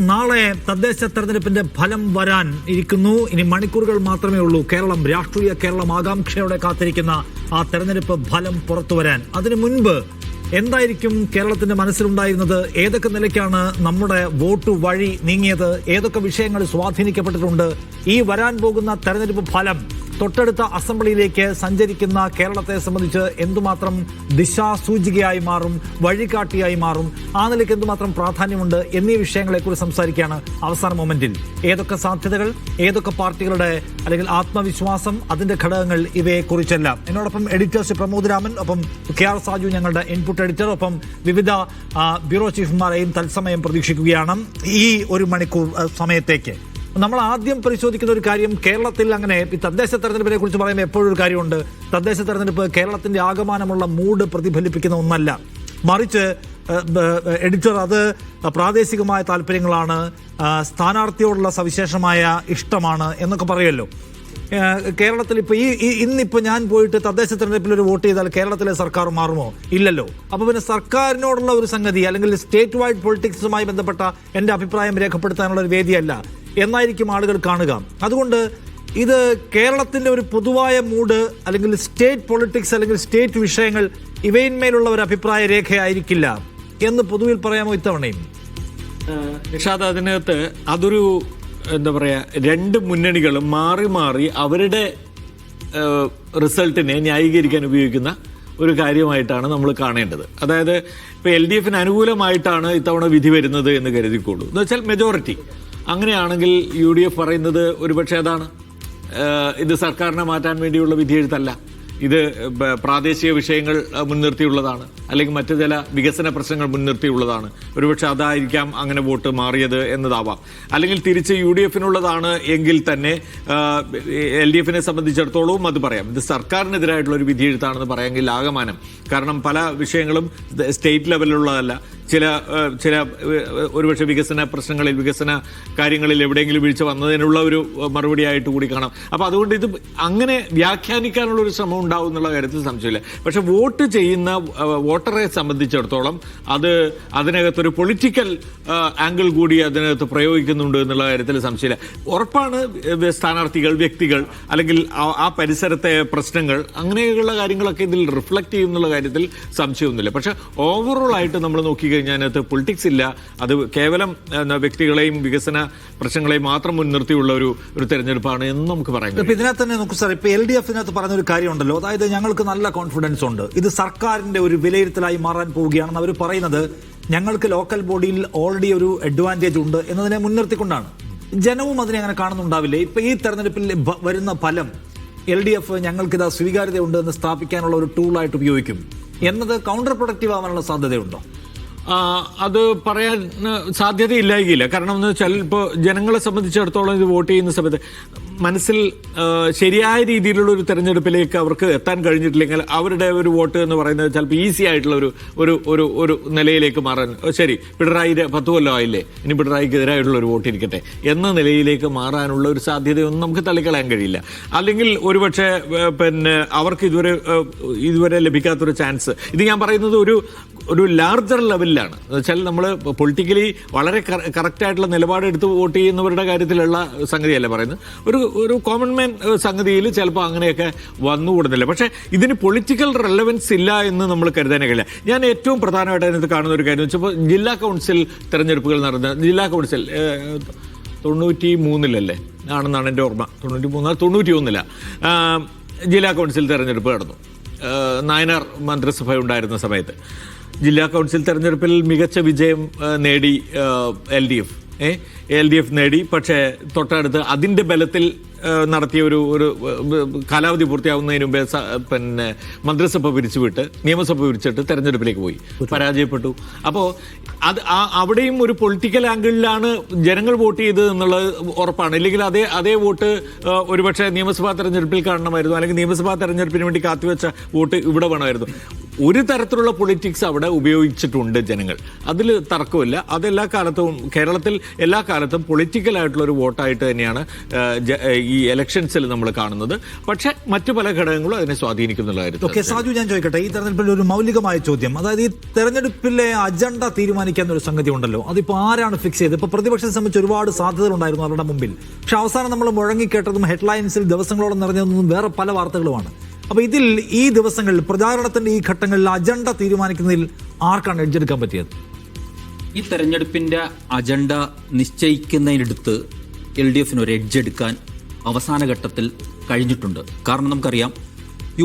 നാളെ തദ്ദേശ തെരഞ്ഞെടുപ്പിന്റെ ഫലം വരാൻ ഇരിക്കുന്നു. ഇനി മണിക്കൂറുകൾ മാത്രമേ ഉള്ളൂ. രാഷ്ട്രീയ കേരളം ആകാംക്ഷയോടെ കാത്തിരിക്കുന്ന ആ തെരഞ്ഞെടുപ്പ് ഫലം പുറത്തു വരാൻ. അതിനു മുൻപ് എന്തായിരിക്കും കേരളത്തിന്റെ മനസ്സിലുണ്ടായിരുന്നത്? ഏതൊക്കെ നിലയ്ക്കാണ് നമ്മുടെ വോട്ട് വഴി നീങ്ങിയത്? ഏതൊക്കെ വിഷയങ്ങൾ സ്വാധീനിക്കപ്പെട്ടിട്ടുണ്ട്? ഈ വരാൻ പോകുന്ന തെരഞ്ഞെടുപ്പ് ഫലം തൊട്ടടുത്ത അസംബ്ലിയിലേക്ക് സഞ്ചരിക്കുന്ന കേരളത്തെ സംബന്ധിച്ച് എന്തുമാത്രം ദിശാസൂചികയായി മാറും, വഴികാട്ടിയായി മാറും, ആ നിലയ്ക്ക് എന്തുമാത്രം പ്രാധാന്യമുണ്ട് എന്നീ വിഷയങ്ങളെക്കുറിച്ച് സംസാരിക്കുകയാണ് അവസാന മൊമെന്റിൽ. ഏതൊക്കെ സാധ്യതകൾ, ഏതൊക്കെ പാർട്ടികളുടെ അല്ലെങ്കിൽ ആത്മവിശ്വാസം, അതിന്റെ ഘടകങ്ങൾ, ഇവയെക്കുറിച്ചെല്ലാം. എന്നോടൊപ്പം എഡിറ്റേഴ്സ് പ്രമോദ് രാമൻ, ഒപ്പം KR സാജു ഞങ്ങളുടെ ഇൻപുട്ട് എഡിറ്റർ, ഒപ്പം വിവിധ ബ്യൂറോ ചീഫുമാരെയും തത്സമയം പ്രതീക്ഷിക്കുകയാണ് ഈ ഒരു മണിക്കൂർ സമയത്തേക്ക്. നമ്മൾ ആദ്യം പരിശോധിക്കുന്ന ഒരു കാര്യം, കേരളത്തിൽ അങ്ങനെ തദ്ദേശ തെരഞ്ഞെടുപ്പിനെ കുറിച്ച് പറയുമ്പോൾ എപ്പോഴും ഒരു കാര്യമുണ്ട്. തദ്ദേശ തെരഞ്ഞെടുപ്പ് കേരളത്തിന്റെ ആകമാനമുള്ള മൂഡ് പ്രതിഫലിപ്പിക്കുന്ന ഒന്നല്ല. മറിച്ച് എഡിറ്റർ അത് പ്രാദേശികമായ താല്പര്യങ്ങളാണ്, സ്ഥാനാർത്ഥിയോടുള്ള സവിശേഷമായ ഇഷ്ടമാണ് എന്നൊക്കെ പറയുമല്ലോ. കേരളത്തിൽ ഇപ്പോൾ ഇന്നിപ്പോൾ ഞാൻ പോയിട്ട് തദ്ദേശ തെരഞ്ഞെടുപ്പിൽ ഒരു വോട്ട് ചെയ്താൽ കേരളത്തിലെ സർക്കാർ മാറുമോ? ഇല്ലല്ലോ. അപ്പോൾ പിന്നെ സർക്കാരിനോടുള്ള ഒരു സംഗതി അല്ലെങ്കിൽ സ്റ്റേറ്റ് വൈഡ് പൊളിറ്റിക്സുമായി ബന്ധപ്പെട്ട എൻ്റെ അഭിപ്രായം രേഖപ്പെടുത്താനുള്ള ഒരു വേദിയല്ല എന്നായിരിക്കും ആളുകൾ കാണുക. അതുകൊണ്ട് ഇത് കേരളത്തിന്റെ ഒരു പൊതുവായ മൂഡ് അല്ലെങ്കിൽ സ്റ്റേറ്റ് പൊളിറ്റിക്സ് അല്ലെങ്കിൽ സ്റ്റേറ്റ് വിഷയങ്ങൾ ഇവയിന്മേലുള്ള ഒരു അഭിപ്രായ രേഖയായിരിക്കില്ല എന്ന് പൊതുവിൽ പറയാമോ ഇത്തവണയും? നിഷാദ്, അതിനകത്ത് അതൊരു എന്താ പറയാ, രണ്ട് മുന്നണികളും മാറി മാറി അവരുടെ റിസൾട്ടിനെ ന്യായീകരിക്കാൻ ഉപയോഗിക്കുന്ന ഒരു കാര്യമായിട്ടാണ് നമ്മൾ കാണേണ്ടത്. അതായത് ഇപ്പോൾ LDF അനുകൂലമായിട്ടാണ് ഇത്തവണ വിധി വരുന്നത് എന്ന് കരുതിക്കോളൂ. എന്ന് വെച്ചാൽ മെജോറിറ്റി അങ്ങനെയാണെങ്കിൽ UDF പറയുന്നത് ഒരുപക്ഷെ അതാണ്, ഇത് സർക്കാരിനെ മാറ്റാൻ വേണ്ടിയുള്ള വിധിയെഴുത്തല്ല, ഇത് പ്രാദേശിക വിഷയങ്ങൾ മുൻനിർത്തിയുള്ളതാണ്, അല്ലെങ്കിൽ മറ്റു ചില വികസന പ്രശ്നങ്ങൾ മുൻനിർത്തിയുള്ളതാണ്. ഒരുപക്ഷെ അതായിരിക്കാം അങ്ങനെ വോട്ട് മാറിയത് എന്നതാവാം. അല്ലെങ്കിൽ തിരിച്ച് UDFനുള്ളതാണ് എങ്കിൽ തന്നെ LDFനെ സംബന്ധിച്ചിടത്തോളവും അത് പറയാം, ഇത് സർക്കാരിനെതിരായിട്ടുള്ള ഒരു വിധിയെഴുത്താണെന്ന് പറയാമെങ്കിൽ ആകമാനം. കാരണം പല വിഷയങ്ങളും സ്റ്റേറ്റ് ലെവലിലുള്ളതല്ല, ചില ഒരുപക്ഷെ വികസന പ്രശ്നങ്ങളിൽ, വികസന കാര്യങ്ങളിൽ എവിടെയെങ്കിലും വീഴ്ച വന്നതിനുള്ള ഒരു മറുപടിയായിട്ട് കൂടി കാണാം. അപ്പോൾ അതുകൊണ്ട് ഇത് അങ്ങനെ വ്യാഖ്യാനിക്കാനുള്ള ഒരു ശ്രമം ഉണ്ടാവും എന്നുള്ള കാര്യത്തിൽ സംശയമില്ല. പക്ഷെ വോട്ട് ചെയ്യുന്ന വോട്ടറെ സംബന്ധിച്ചിടത്തോളം അതിനകത്തൊരു പൊളിറ്റിക്കൽ ആംഗിൾ കൂടി അതിനകത്ത് പ്രയോഗിക്കുന്നുണ്ട് എന്നുള്ള കാര്യത്തിൽ സംശയമില്ല. ഉറപ്പാണ് സ്ഥാനാർത്ഥികൾ, വ്യക്തികൾ, അല്ലെങ്കിൽ ആ പരിസരത്തെ പ്രശ്നങ്ങൾ, അങ്ങനെയുള്ള കാര്യങ്ങളൊക്കെ ഇതിൽ റിഫ്ലക്ട് ചെയ്യുന്നുള്ള കാര്യത്തിൽ സംശയമൊന്നുമില്ല. പക്ഷെ ഓവറോൾ ആയിട്ട് നമ്മൾ നോക്കിക്കഴിഞ്ഞാൽ അതിനകത്ത് പൊളിറ്റിക്സ് ഇല്ല. അത് കേവലം വ്യക്തികളെയും വികസന പ്രശ്നങ്ങളെയും മാത്രം മുൻനിർത്തിയുള്ള ഒരു തെരഞ്ഞെടുപ്പാണ് എന്ന് നമുക്ക് പറയാം. ഇപ്പൊ ഇതിനകത്ത് തന്നെ നോക്കൂ സാർ, ഇപ്പൊ LDFനകത്ത് പറഞ്ഞൊരു കാര്യമുണ്ടല്ലോ, അതായത് ഞങ്ങൾക്ക് നല്ല കോൺഫിഡൻസ് ഉണ്ട്, ഇത് സർക്കാരിന്റെ ഒരു വിലയിരുത്തലായി മാറാൻ പോവുകയാണെന്ന് അവർ പറയുന്നത്. ഞങ്ങൾക്ക് ലോക്കൽ ബോഡിയിൽ ഓൾറെഡി ഒരു അഡ്വാൻറ്റേജ് ഉണ്ട് എന്നതിനെ മുൻനിർത്തിക്കൊണ്ടാണ്. ജനവും അതിനെ അങ്ങനെ കാണുന്നുണ്ടാവില്ലേ? ഇപ്പൊ ഈ തെരഞ്ഞെടുപ്പിൽ വരുന്ന ഫലം LDF ഞങ്ങൾക്കിത് സ്വീകാര്യതയുണ്ട് എന്ന് സ്ഥാപിക്കാനുള്ള ഒരു ടൂളായിട്ട് ഉപയോഗിക്കും എന്നത് കൗണ്ടർ പ്രൊഡക്റ്റീവ് ആവാനുള്ള സാധ്യതയുണ്ടോ? അത് പറയാൻ സാധ്യതയില്ലായിരിക്കില്ല. കാരണം എന്ന് വെച്ചാൽ ഇപ്പോൾ ജനങ്ങളെ സംബന്ധിച്ചിടത്തോളം ഇത് വോട്ട് ചെയ്യുന്ന സമയത്ത് മനസ്സിൽ ശരിയായ രീതിയിലുള്ള ഒരു തെരഞ്ഞെടുപ്പിലേക്ക് അവർക്ക് എത്താൻ കഴിഞ്ഞിട്ടില്ലെങ്കിൽ അവരുടെ ഒരു വോട്ട് എന്ന് പറയുന്നത് ചിലപ്പോൾ ഈസി ആയിട്ടുള്ള ഒരു നിലയിലേക്ക് മാറാൻ, ശരി പിണറായി 10 കൊല്ലം ആയില്ലേ, ഇനി പിണറായിക്കെതിരായിട്ടുള്ള ഒരു വോട്ട് ഇരിക്കട്ടെ എന്ന നിലയിലേക്ക് മാറാനുള്ള ഒരു സാധ്യതയൊന്നും നമുക്ക് തള്ളിക്കളയാൻ കഴിയില്ല. അല്ലെങ്കിൽ ഒരുപക്ഷെ അവർക്ക് ഇതുവരെ ലഭിക്കാത്തൊരു ചാൻസ്, ഇത് ഞാൻ പറയുന്നത് ഒരു ലാർജർ ലെവലിലാണ്. എന്ന് വെച്ചാൽ നമ്മൾ പൊളിറ്റിക്കലി വളരെ കറക്റ്റായിട്ടുള്ള നിലപാടെടുത്ത് വോട്ട് ചെയ്യുന്നവരുടെ കാര്യത്തിലുള്ള സംഗതിയല്ല പറയുന്നത്, ഒരു കോമൺ മാൻ സംഗതിയിൽ ചിലപ്പോൾ അങ്ങനെയൊക്കെ വന്നുകൂടുന്നില്ല. പക്ഷേ ഇതിന് പൊളിറ്റിക്കൽ റെലവൻസ് ഇല്ല എന്ന് നമ്മൾ കരുതാനേ കഴിയില്ല. ഞാൻ ഏറ്റവും പ്രധാനമായിട്ട് അതിനകത്ത് കാണുന്ന ഒരു കാര്യം വെച്ചപ്പോൾ ജില്ലാ കൗൺസിൽ തെരഞ്ഞെടുപ്പുകൾ നടന്ന ജില്ലാ കൗൺസിൽ 93-ലല്ലേ ആണെന്നാണ് എൻ്റെ ഓർമ്മ, 91-ല ജില്ലാ കൗൺസിൽ തെരഞ്ഞെടുപ്പ് നടന്നു. നായനാർ മന്ത്രിസഭ ഉണ്ടായിരുന്ന സമയത്ത് ജില്ലാ കൗൺസിൽ തെരഞ്ഞെടുപ്പിൽ മികച്ച വിജയം നേടി LDF നേടി. പക്ഷേ തൊട്ടടുത്ത് അതിൻ്റെ ബലത്തിൽ നടത്തിയ ഒരു കാലാവധി പൂർത്തിയാവുന്നതിന് മുമ്പേ മന്ത്രിസഭ പിരിച്ചുവിട്ട് നിയമസഭ പിരിച്ചിട്ട് തെരഞ്ഞെടുപ്പിലേക്ക് പോയി, പരാജയപ്പെട്ടു. അപ്പോൾ അവിടെയും ഒരു പൊളിറ്റിക്കൽ ആംഗിളിലാണ് ജനങ്ങൾ വോട്ട് ചെയ്തത് എന്നുള്ളത് ഉറപ്പാണ്. ഇല്ലെങ്കിൽ അതേ വോട്ട് ഒരുപക്ഷെ നിയമസഭാ തെരഞ്ഞെടുപ്പിൽ കാണണമായിരുന്നു, അല്ലെങ്കിൽ നിയമസഭാ തെരഞ്ഞെടുപ്പിന് വേണ്ടി കാത്തുവെച്ച വോട്ട് ഇവിടെ വേണമായിരുന്നു. ഒരു തരത്തിലുള്ള പൊളിറ്റിക്സ് അവിടെ ഉപയോഗിച്ചിട്ടുണ്ട് ജനങ്ങൾ, അതിൽ തർക്കമില്ല. അതെല്ലാ കാലത്തും കേരളത്തിൽ എല്ലാ കാലത്തും പൊളിറ്റിക്കലായിട്ടുള്ള ഒരു വോട്ടായിട്ട് തന്നെയാണ് ഈ ഇലക്ഷൻസിൽ നമ്മൾ കാണുന്നത്. പക്ഷേ മറ്റു പല ഘടകങ്ങളും അതിനെ സ്വാധീനിക്കുന്നുള്ള ഓക്കെ, കാര്യത്തിൽ. സാജു, ഞാൻ ചോദിക്കട്ടെ, ഈ തെരഞ്ഞെടുപ്പിൽ ഒരു മൗലികമായ ചോദ്യം, അതായത് ഈ തെരഞ്ഞെടുപ്പിലെ അജണ്ട തീരുമാനിക്കാൻ ഒരു സംഗതി ഉണ്ടല്ലോ, അതിപ്പോ ആരാണ് ഫിക്സ് ചെയ്തത്? ഇപ്പൊ പ്രതിപക്ഷത്തെ സംബന്ധിച്ച് ഒരുപാട് സാധ്യതകൾ ഉണ്ടായിരുന്നു അവരുടെ മുമ്പിൽ. പക്ഷെ അവസാനം നമ്മൾ മുഴങ്ങിക്കേട്ടതും ഹെഡ്ലൈൻസിൽ ദിവസങ്ങളോളം നിറഞ്ഞതൊന്നും വേറെ പല വാർത്തകളുമാണ്. അപ്പൊ ഇതിൽ ഈ ദിവസങ്ങളിൽ പ്രചാരണത്തിന്റെ ഈ ഘട്ടങ്ങളിൽ അജണ്ട തീരുമാനിക്കുന്നതിൽ ആർക്കാണ് എഡ്ജെടുക്കാൻ പറ്റിയത്? ഈ തെരഞ്ഞെടുപ്പിന്റെ അജണ്ട നിശ്ചയിക്കുന്നതിനടുത്ത് LDFന് ഒരു എഡ്ജ് എടുക്കാൻ അവസാന ഘട്ടത്തിൽ കഴിഞ്ഞിട്ടുണ്ട്. കാരണം നമുക്കറിയാം,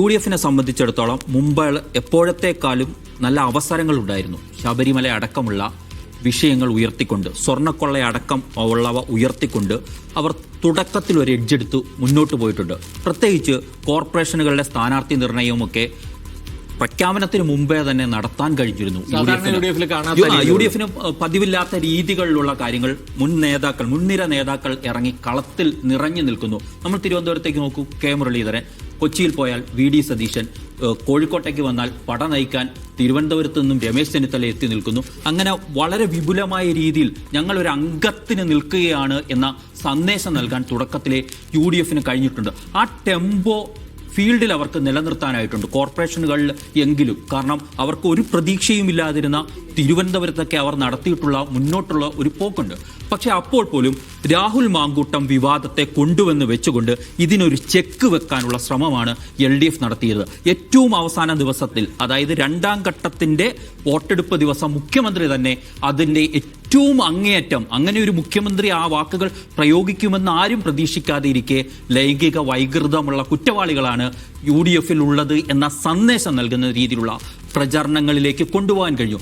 UDFനെ സംബന്ധിച്ചിടത്തോളം മുമ്പ് എപ്പോഴത്തെക്കാളും നല്ല അവസരങ്ങളുണ്ടായിരുന്നു. ശബരിമല അടക്കമുള്ള വിഷയങ്ങൾ ഉയർത്തിക്കൊണ്ട്, സ്വർണ്ണക്കൊള്ളയടക്കം ഉള്ളവ ഉയർത്തിക്കൊണ്ട് അവർ തുടക്കത്തിൽ ഒരു എഡ്ജെടുത്ത് മുന്നോട്ട് പോയിട്ടുണ്ട്. പ്രത്യേകിച്ച് കോർപ്പറേഷനുകളുടെ സ്ഥാനാർത്ഥി നിർണയവുമൊക്കെ പ്രഖ്യാപനത്തിന് മുമ്പേ തന്നെ നടത്താൻ കഴിഞ്ഞിരുന്നു. UDFന് പതിവില്ലാത്ത രീതികളിലുള്ള കാര്യങ്ങൾ മുൻനിര നേതാക്കൾ ഇറങ്ങി കളത്തിൽ നിറഞ്ഞു നിൽക്കുന്നു. നമ്മൾ തിരുവനന്തപുരത്തേക്ക് നോക്കൂ, കെ മുരളീധരൻ, കൊച്ചിയിൽ പോയാൽ VD സതീശൻ, കോഴിക്കോട്ടേക്ക് വന്നാൽ പട നയിക്കാൻ തിരുവനന്തപുരത്ത് നിന്നും രമേശ് ചെന്നിത്തല എത്തി നിൽക്കുന്നു. അങ്ങനെ വളരെ വിപുലമായ രീതിയിൽ ഞങ്ങൾ ഒരു അംഗത്തിന് നിൽക്കുകയാണ് എന്ന സന്ദേശം നൽകാൻ തുടക്കത്തിലെ UDFന് കഴിഞ്ഞിട്ടുണ്ട്. ആ ടെമ്പോ ഫീൽഡിൽ അവർക്ക് നിലനിർത്താനായിട്ടുണ്ട്, കോർപ്പറേഷനുകളിൽ എങ്കിലും. കാരണം അവർക്ക് ഒരു പ്രതീക്ഷയും ഇല്ലാതിരുന്ന തിരുവനന്തപുരത്തൊക്കെ അവർ നടത്തിയിട്ടുള്ള മുന്നോട്ടുള്ള ഒരു പോക്കുണ്ട്. പക്ഷെ അപ്പോൾ പോലും രാഹുൽ മാങ്കൂട്ടം വിവാദത്തെ കൊണ്ടുവന്ന് വെച്ചുകൊണ്ട് ഇതിനൊരു ചെക്ക് വെക്കാനുള്ള ശ്രമമാണ് LDF നടത്തിയത്. ഏറ്റവും അവസാന ദിവസത്തിൽ, അതായത് രണ്ടാം ഘട്ടത്തിന്റെ വോട്ടെടുപ്പ് ദിവസം, മുഖ്യമന്ത്രി തന്നെ അതിന്റെ ഏറ്റവും അങ്ങേയറ്റം, അങ്ങനെ ഒരു മുഖ്യമന്ത്രി ആ വാക്കുകൾ പ്രയോഗിക്കുമെന്ന് ആരും പ്രതീക്ഷിക്കാതെ ഇരിക്കെ ലൈംഗിക വൈകൃതമുള്ള കുറ്റവാളികളാണ് UDFൽ ഉള്ളത് എന്ന സന്ദേശം നൽകുന്ന രീതിയിലുള്ള പ്രചാരണങ്ങളിലേക്ക് കൊണ്ടുപോകാൻ കഴിഞ്ഞു.